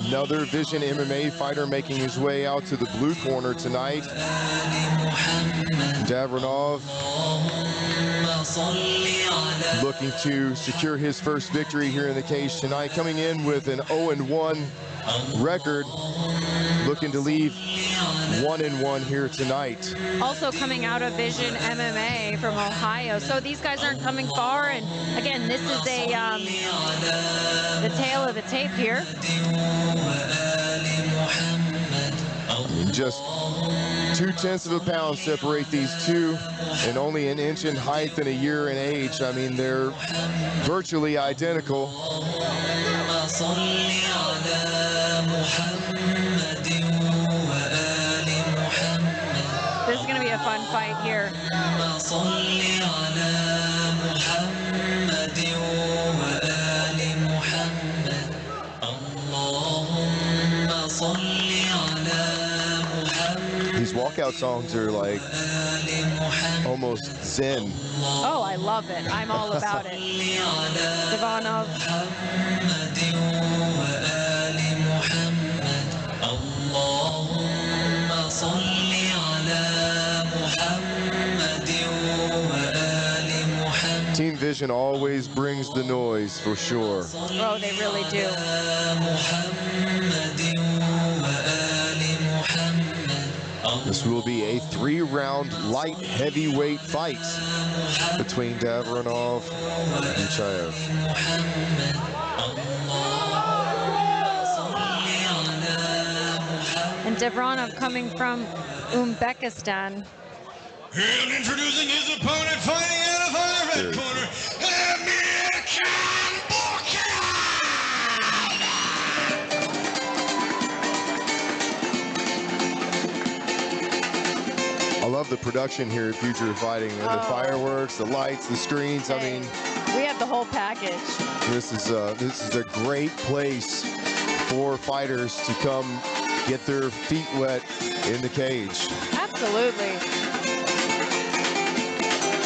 Another Vision MMA fighter making his way out to the blue corner tonight. Davronov looking to secure his first victory here in the cage tonight, coming in with an 0-1 record, looking to leave 1-1 here tonight. Also coming out of Vision MMA from Ohio, so these guys aren't coming far. And again, this is the tail of the tape here. Just 0.2 of a pound separate these two, and only an inch in height and a year in age. I mean, they're virtually identical. This is going to be a fun fight here. These walkout songs are like almost zen. Oh, I love it. I'm all about it. Davronov. Team Vision always brings the noise, for sure. Oh, they really do. This will be a 3-round light heavyweight fight between Davronov and Buchaev. And Davronov coming from Uzbekistan. And introducing his opponent, fighting out of our red corner, Amirkhan I love the production here at Future Fighting. The fireworks, the lights, the screens. I mean, we have the whole package. This is a great place for fighters to come get their feet wet in the cage. Absolutely.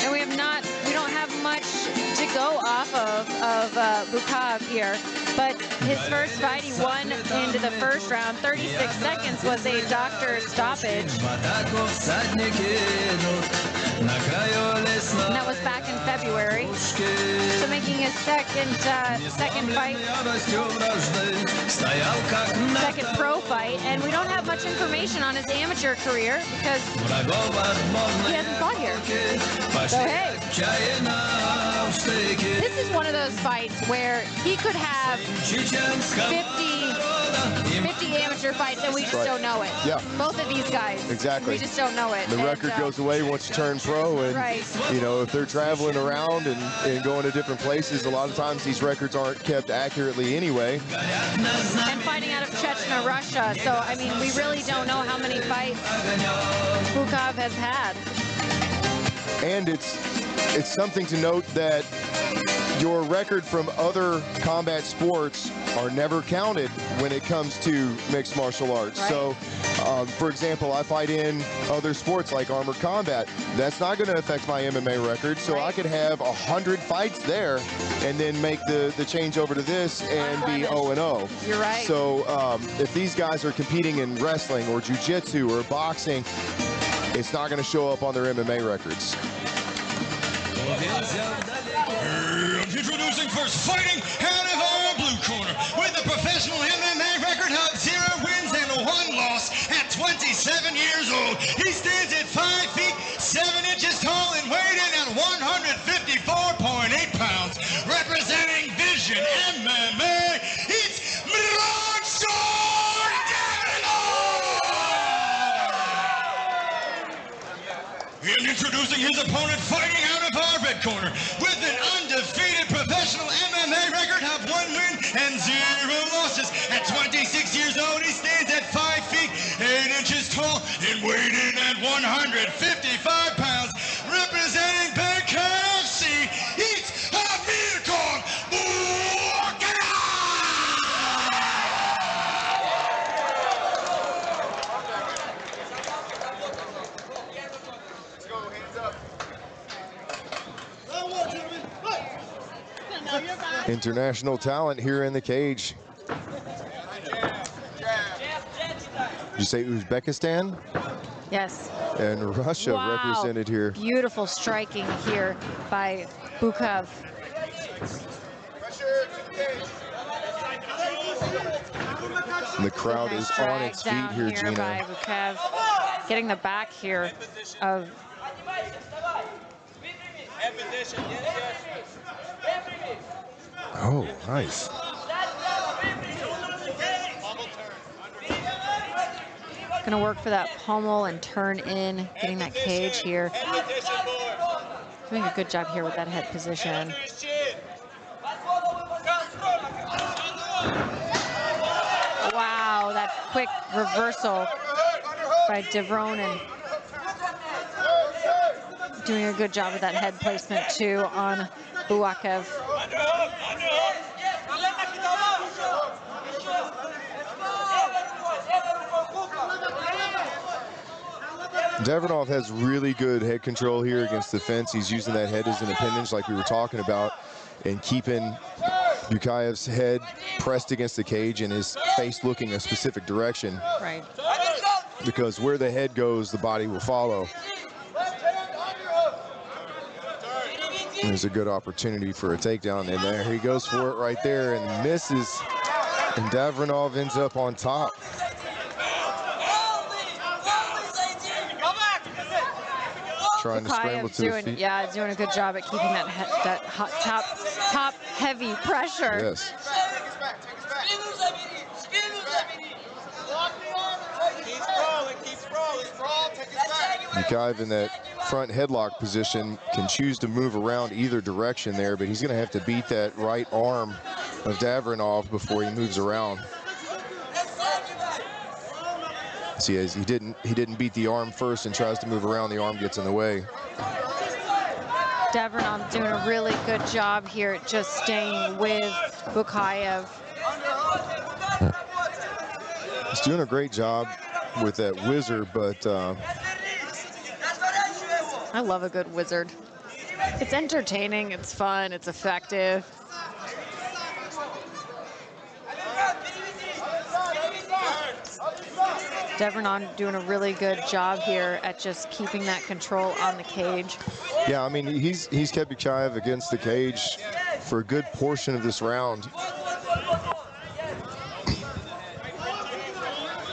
And we don't have much to go off of Buchaev here. But his first fight, he won into the first round. 36 seconds was a doctor's stoppage. And that was back in February. So making his second fight, second pro fight. And we don't have much information on his amateur career because he hasn't fought here. So hey, this is one of those fights where he could have 50 amateur fights and we just don't know it. Yeah. Both of these guys. Exactly. We just don't know it. The record goes away once you turn pro, and you know, if they're traveling around and going to different places, a lot of times these records aren't kept accurately anyway. And fighting out of Chechnya, Russia. So I mean, we really don't know how many fights Buchaev has had. And it's something to note that your record from other combat sports are never counted when it comes to mixed martial arts. Right. So, for example, I fight in other sports like armored combat. That's not going to affect my MMA record. So I could have 100 fights there and then make the change over to this and be 0-0. You're right. So if these guys are competing in wrestling or jiu-jitsu or boxing, it's not going to show up on their MMA records. Introducing first, fighting out of our blue corner with a professional MMA record of 0 wins and 1 loss at 27 years old. He stands at 5 feet 7 inches tall and weighed in at 154.8 pounds. Representing Vision MMA, it's Mironshokh! And introducing his opponent, fighting out of our red corner with an undefeated professional MMA record of 1 win and 0 losses. At 26 years old, he stands at 5 feet 8 inches tall and weighed in at 155 pounds. Representing Buchaev, it's Amirkhan. International talent here in the cage. you say Uzbekistan? Yes. And Russia represented here. Beautiful striking here by Buchaev. And the crowd is on its feet here, Gina. By Buchaev, getting the back here of. Oh, nice. Gonna work for that pommel and turn in, getting that cage here. Doing a good job here with that head position. Wow, that quick reversal by Davronov. Doing a good job with that head placement too on Buchaev. Davronov has really good head control here against the fence. He's using that head as an appendage like we were talking about, and keeping Buchaev's head pressed against the cage and his face looking a specific direction. Right. Because where the head goes, the body will follow. There's a good opportunity for a takedown, and there he goes for it right there and misses, and Davronov ends up on top. Trying to scramble to his feet. Yeah, doing a good job at keeping that top heavy pressure. Yes. Buchaev in that front headlock position can choose to move around either direction there, but he's going to have to beat that right arm of Davronov before he moves around. See, as he didn't beat the arm first and tries to move around, the arm gets in the way. Davronov doing a really good job here at just staying with Buchaev. He's doing a great job with that wizard, but I love a good wizard. It's entertaining, it's fun, it's effective. Davronov doing a really good job here at just keeping that control on the cage. Yeah, I mean, he's kept Buchaev against the cage for a good portion of this round.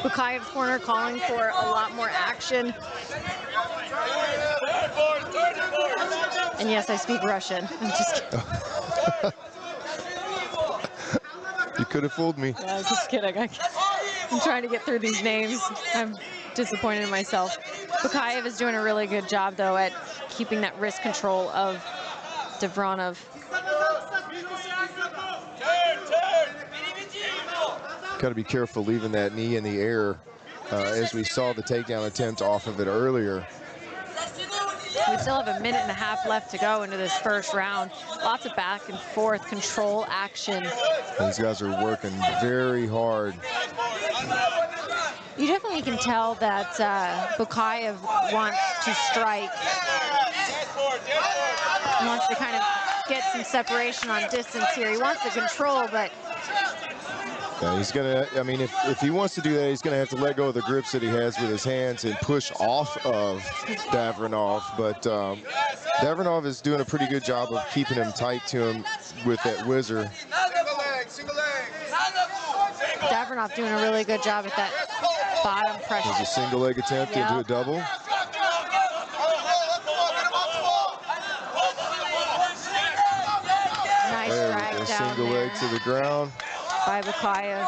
Buchaev's corner calling for a lot more action. And yes, I speak Russian. I'm just kidding. You could have fooled me. Yeah, I was just kidding. I'm trying to get through these names. I'm disappointed in myself. Buchaev is doing a really good job, though, at keeping that wrist control of Davronov. Got to be careful leaving that knee in the air, as we saw the takedown attempt off of it earlier. We still have a minute and a half left to go into this first round. Lots of back and forth control action. These guys are working very hard. You definitely can tell that Buchaev wants to strike. He wants to kind of get some separation on distance here. He wants the control, but yeah, he's gonna, I mean, if he wants to do that, he's gonna have to let go of the grips that he has with his hands and push off of Davronov. But Davronov is doing a pretty good job of keeping him tight to him with that whizzer. Davronov doing a really good job at that bottom pressure. There's a single leg attempt into a double. Nice there drag we go, down single there leg to the ground. by Buchaev.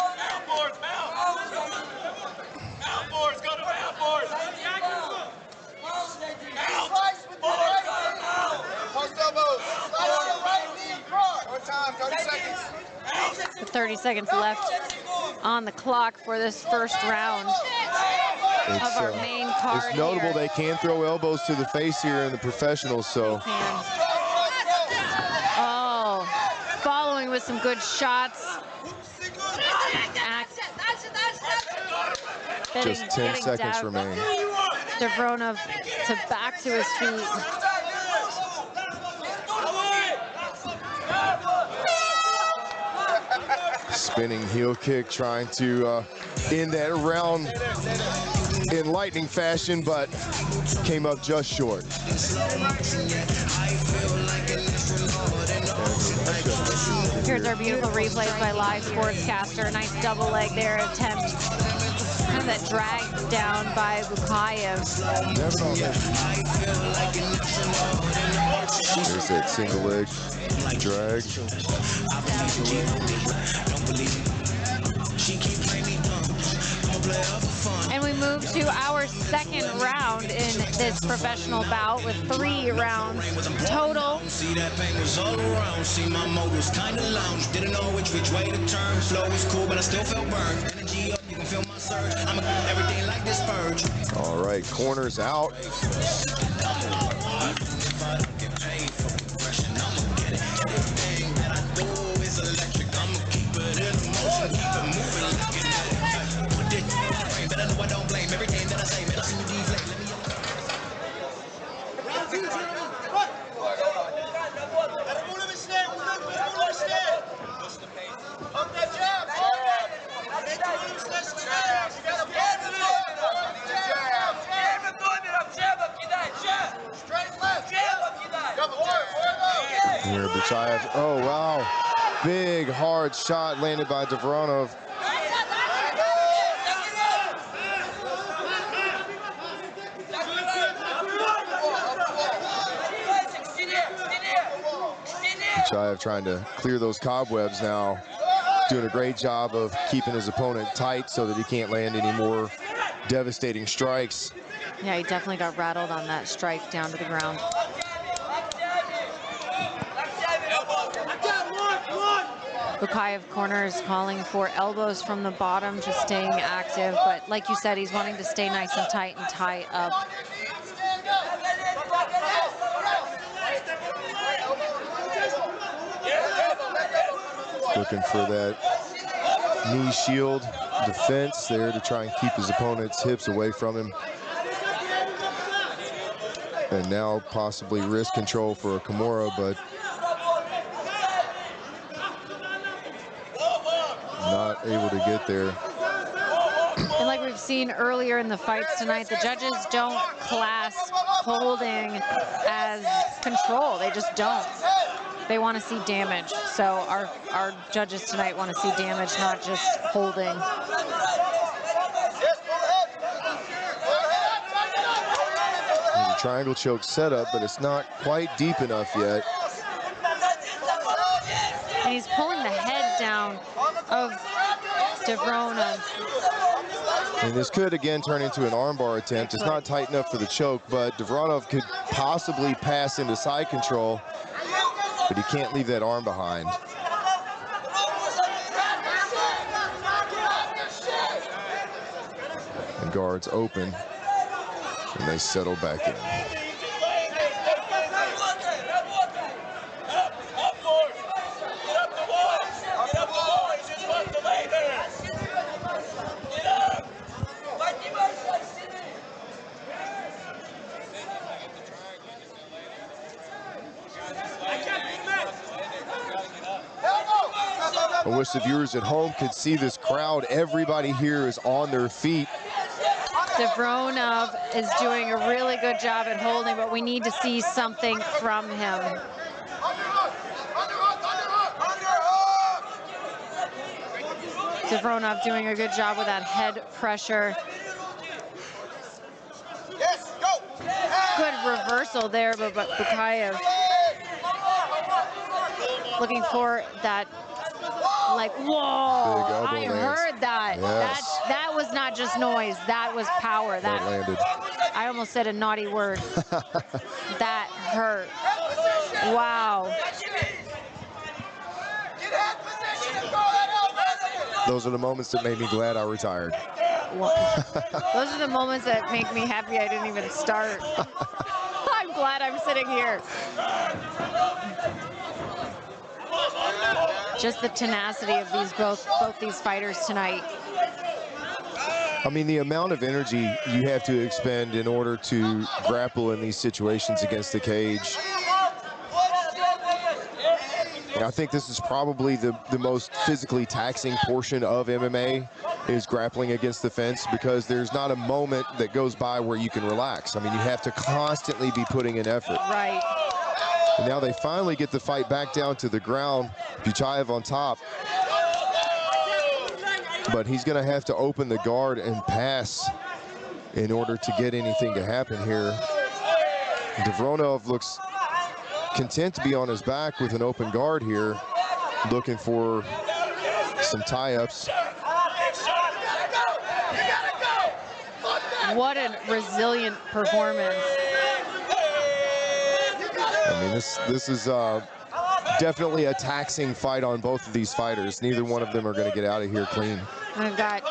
With 30 seconds left on the clock for this first round of our main card. It's notable here. they can throw elbows to the face here in the professionals, so. Oh, following with some good shots. Just 10 seconds remain. Davronov to back to his feet. Spinning heel kick, trying to in that round in lightning fashion, but came up just short. Here's our beautiful replays by live sportscaster. Nice double leg there, attempt. Kind of that drag down by Buchaev. There's that single leg drag. And we move to our second round in this professional bout with 3 rounds total. See that pain was all around. See my mode was kind of lounge. Didn't know which way to turn. Flow was cool, but I still felt burned. Energy up, you can feel my surge. I'm everything like this purge. All right, corners out. Here, Buchaev. Oh, wow. Big, hard shot landed by Davronov. Buchaev trying to clear those cobwebs now. Doing a great job of keeping his opponent tight so that he can't land any more devastating strikes. Yeah, he definitely got rattled on that strike down to the ground. Buchaev corners calling for elbows from the bottom, just staying active. But like you said, he's wanting to stay nice and tight and tie up. Looking for that knee shield defense there to try and keep his opponent's hips away from him. And now possibly wrist control for a Kimura, but not able to get there. And like we've seen earlier in the fights tonight, the judges don't class holding as control. They just don't. They want to see damage. So our judges tonight want to see damage, not just holding. There's a triangle choke setup, but it's not quite deep enough yet. And he's pulling the head down of Davronov. And this could again turn into an armbar attempt. It's not tight enough for the choke, but Davronov could possibly pass into side control, but he can't leave that arm behind. And guards open, and they settle back in. I wish the viewers at home could see this crowd. Everybody here is on their feet. Davronov is doing a really good job at holding, but we need to see something from him. Davronov doing a good job with that head pressure. Good reversal there, but Buchaev looking for that, like, whoa, I heard that. Yes. That was not just noise, that was power. That landed. I almost said a naughty word. That hurt. Wow. Those are the moments that made me glad I retired. Those are the moments that make me happy I didn't even start. I'm glad I'm sitting here. Just the tenacity of these both these fighters tonight. I mean, the amount of energy you have to expend in order to grapple in these situations against the cage. And I think this is probably the most physically taxing portion of MMA. is grappling against the fence, because there's not a moment that goes by where you can relax. I mean, you have to constantly be putting in effort. Right. And now they finally get the fight back down to the ground. Buchaev on top. But he's going to have to open the guard and pass in order to get anything to happen here. Davronov looks content to be on his back with an open guard here, looking for some tie-ups. What a resilient performance. I mean, this is definitely a taxing fight on both of these fighters. Neither one of them are going to get out of here clean. We've got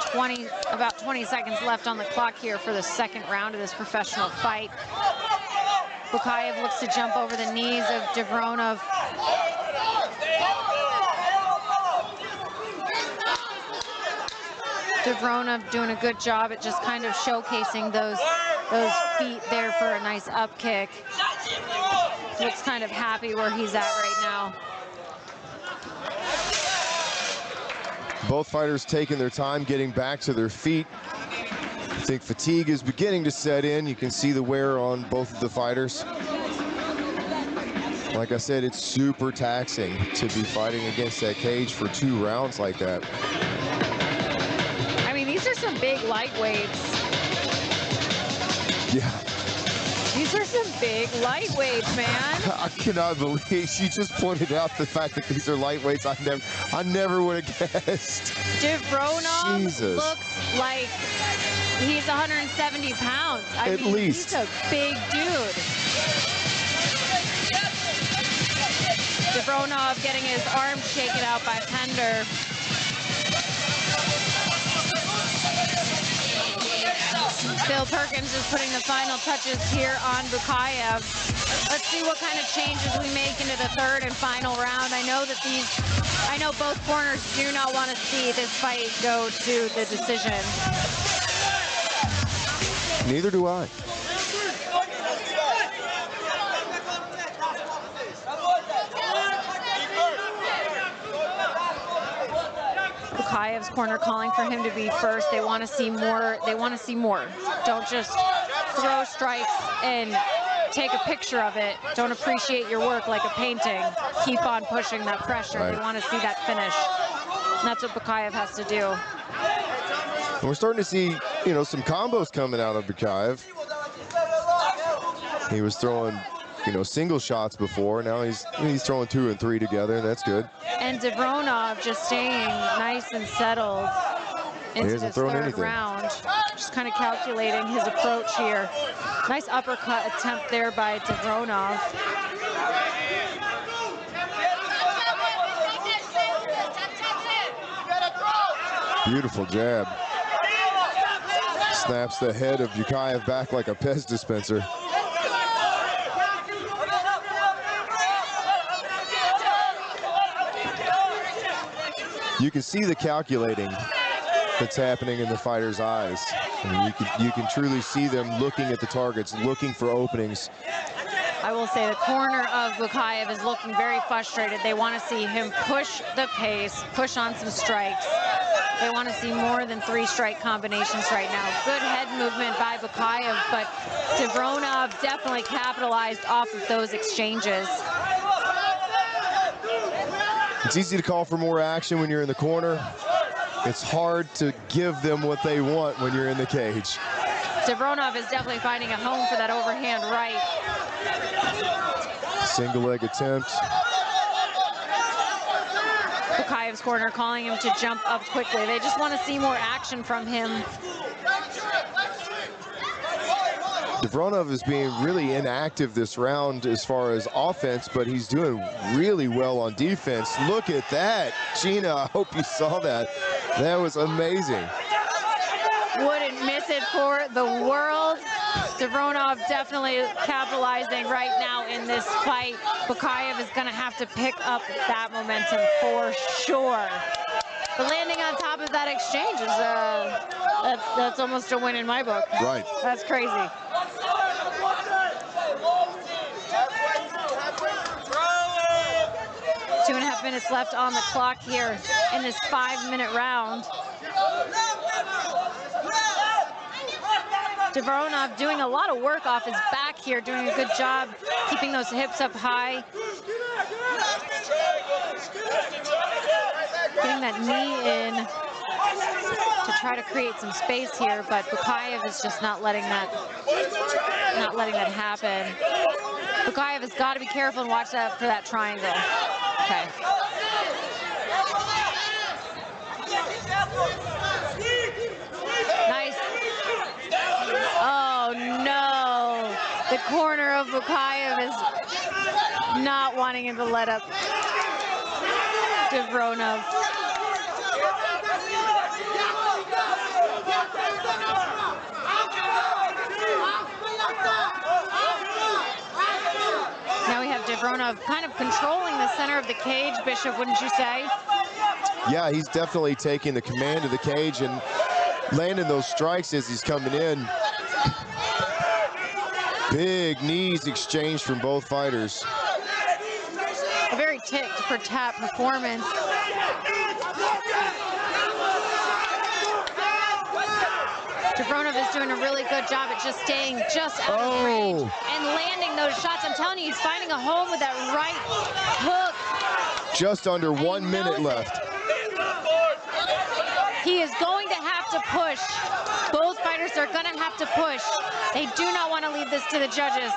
about 20 seconds left on the clock here for the second round of this professional fight. Buchaev looks to jump over the knees of Davronov. Davronov doing a good job at just kind of showcasing those feet there for a nice up kick. Looks kind of happy where he's at right now. Both fighters taking their time getting back to their feet. I think fatigue is beginning to set in. You can see the wear on both of the fighters. Like I said, it's super taxing to be fighting against that cage for 2 rounds like that. I mean, these are some big lightweights. Yeah. These are some big lightweights, man. I cannot believe she just pointed out the fact that these are lightweights. I never would have guessed. Davronov Jesus. looks like he's 170 pounds. I At mean, least. He's a big dude. Davronov getting his arm shaken out by Pender. Bill Perkins is putting the final touches here on Buchaev. Let's see what kind of changes we make into the third and final round. I know both corners do not want to see this fight go to the decision. Neither do I. Buchaev's corner calling for him to be first. They want to see more. They want to see more. Don't just throw strikes and take a picture of it. Don't appreciate your work like a painting. Keep on pushing that pressure. Right. They want to see that finish. And that's what Buchaev has to do. We're starting to see, you know, some combos coming out of Buchaev. He was throwing, you know, single shots before. Now he's throwing 2 and 3 together. That's good. And Davronov just staying nice and settled into this third round. Just kind of calculating his approach here. Nice uppercut attempt there by Davronov. Beautiful jab. Snaps the head of Buchaev back like a Pez dispenser. You can see the calculating that's happening in the fighter's eyes. I mean, you can truly see them looking at the targets, looking for openings. I will say the corner of Buchaev is looking very frustrated. They want to see him push the pace, push on some strikes. They want to see more than 3 strike combinations right now. Good head movement by Buchaev, but Davronov definitely capitalized off of those exchanges. It's easy to call for more action when you're in the corner. It's hard to give them what they want when you're in the cage. Davronov is definitely finding a home for that overhand right. Single leg attempt. Buchaev's corner calling him to jump up quickly. They just want to see more action from him. Davronov is being really inactive this round as far as offense, but he's doing really well on defense. Look at that. Gina, I hope you saw that. That was amazing. Wouldn't miss it for the world. Davronov definitely capitalizing right now in this fight. Buchaev is going to have to pick up that momentum for sure. But landing on top of that exchange is that's almost a win in my book. Right. That's crazy. 2.5 minutes left on the clock here in this 5-minute round. Davronov doing a lot of work off his back here, doing a good job keeping those hips up high. Getting that knee in to try to create some space here, but Buchaev is just not letting that happen. Buchaev has got to be careful and watch that for that triangle. Okay. Nice. Oh no. The corner of Buchaev is not wanting him to let up Davronov. Now we have Davronov kind of controlling the center of the cage, Bishop, wouldn't you say? Yeah, he's definitely taking the command of the cage and landing those strikes as he's coming in. Big knees exchanged from both fighters. A very tit-for-tat performance. Davronov is doing a really good job at just staying just out of range and landing those shots. I'm telling you, he's finding a home with that right hook. Just under 1 minute left. He is going to have to push. Both fighters are going to have to push. They do not want to leave this to the judges.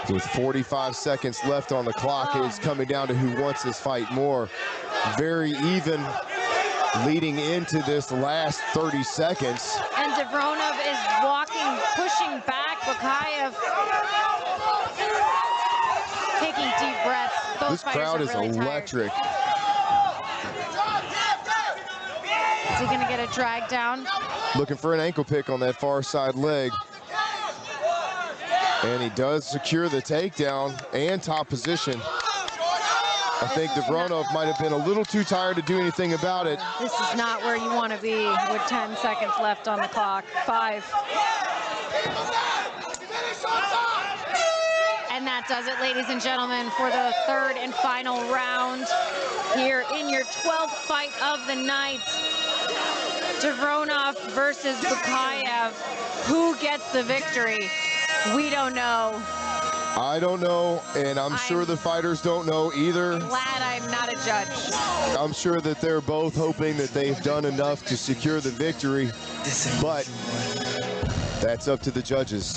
With 45 seconds left on the clock, it's coming down to who wants this fight more. Very even leading into this last 30 seconds. And Davronov is walking, pushing back. Buchaev taking deep breaths. Both This crowd is really electric. Tired. Is he going to get a drag down? Looking for an ankle pick on that far side leg. And he does secure the takedown and top position. I think Davronov might have been a little too tired to do anything about it. This is not where you want to be with 10 seconds left on the clock. 5. And that does it, ladies and gentlemen, for the third and final round here in your 12th fight of the night. Davronov versus Buchaev. Who gets the victory? We don't know. I don't know, and I'm sure the fighters don't know either. Glad I'm not a judge. I'm sure that they're both hoping that they've done enough to secure the victory, but that's up to the judges.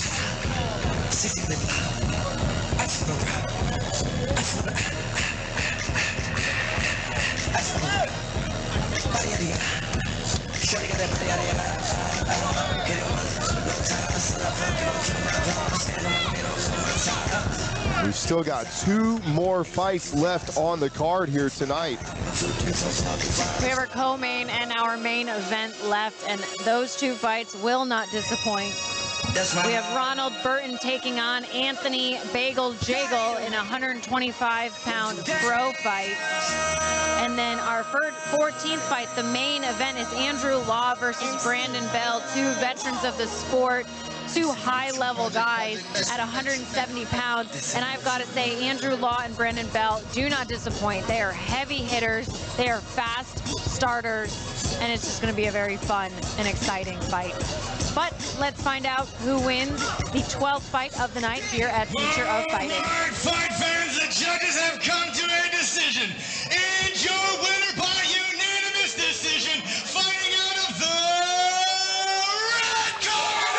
We've still got 2 more fights left on the card here tonight. We have our co-main and our main event left, and those 2 fights will not disappoint. We have Ronald Burton taking on Anthony Bagel Jagel in a 125-pound pro fight. And then our 14th fight, the main event, is Andrew Law versus Brandon Bell, 2 veterans of the sport, 2 high-level guys at 170 pounds. And I've got to say, Andrew Law and Brandon Bell do not disappoint. They are heavy hitters, they are fast starters, and it's just going to be a very fun and exciting fight. But let's find out who wins the 12th fight of the night here at Future of Fighting. All right, fight fans, the judges have come to a decision. And your winner by unanimous decision, fighting out of the red corner,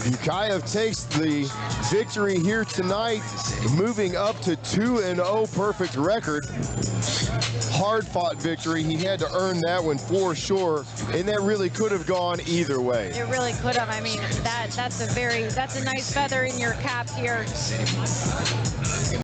Buchaev takes the victory here tonight, moving up to 2-0 perfect record. Hard-fought victory. He had to earn that one for sure, and that really could have gone either way. It really could have. I mean, that's a nice feather in your cap here.